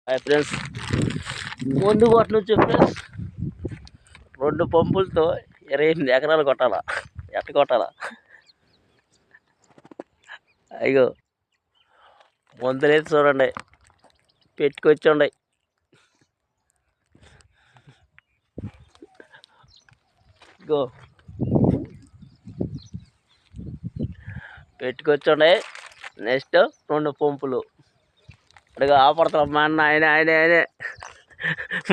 Hi friends, ముందు కొట్ట నుంచి ఫ్రెండ్స్ 2 పంపులతో 28 ఎకరాలు కొట్టాలా. ఎట్ట కొట్టాలా? అయ్యో మందులైతే చూడండి పెట్టుకొచ్చండి. ఇగో పెట్టుకొచ్చండి. నెక్స్ట్ 2 పంపులు అడిగా ఆపడతాం మా అన్న. ఆయనే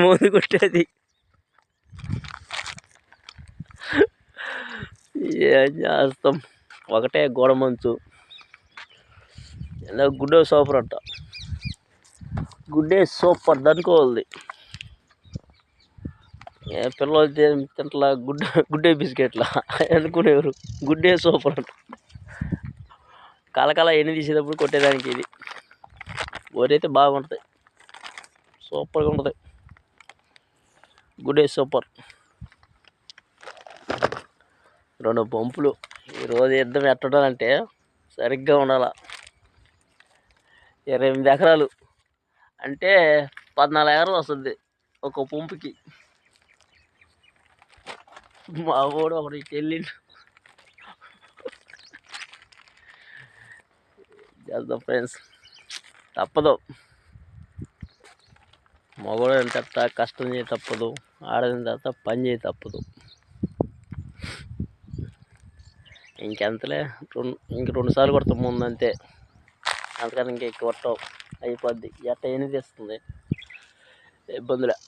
ముందు కొట్టేది. ఏం చేస్తాం, ఒకటే గోడ మంచు. ఎలా గుడ్డే సూపర్ అంట, గుడ్డే సూపర్ దనుకోవాలి. ఏ పిల్లలు తింటలా గుడ్డే బిస్కెట్లా అనుకునేవారు. గుడ్డే సూపర్ అంట. కలకల ఎన్ని తీసేటప్పుడు కొట్టేదానికి ఇది ఓరైతే బాగుంటుంది, సూపర్గా ఉంటుంది. గుడ్డే సూపర్. 2 పంపులు ఈరోజు యుద్ధం ఎట్టడం అంటే సరిగ్గా ఉండాల. 28 ఎకరాలు అంటే 14 ఎకరాలు వస్తుంది ఒక పంపుకి. మా వాడు ఒకటి వెళ్ళిండు. చేద్దాం ఫ్రెండ్స్, తప్పదు. మగవాడు తర్వాత కష్టం చేయ తప్పదు, ఆడదిన తర్వాత పని చేయ తప్పదు. ఇంకెంతలే, ఇంక 2 సార్లు కొడతాం ముందు అంతే. అందుకని ఇంక ఎక్కువ కొట్టం, అయిపోద్ది. ఎట్ట ఎన్ని తెస్తుంది ఇబ్బందులే.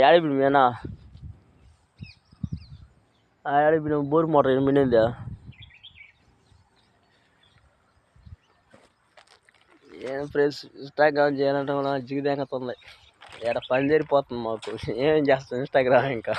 ఆడిపోయి మేనా ఆడిపోయిన బోరు మోటార్ మినిందా? ఏం ఫ్రెండ్స్, ఇన్స్టాగ్రామ్ చేయాలంటే జిగిదేస్తుంది. ఎక్కడ పని జరిపోతుంది మాకు. ఏం చేస్తాం ఇన్స్టాగ్రామ్ ఇంకా.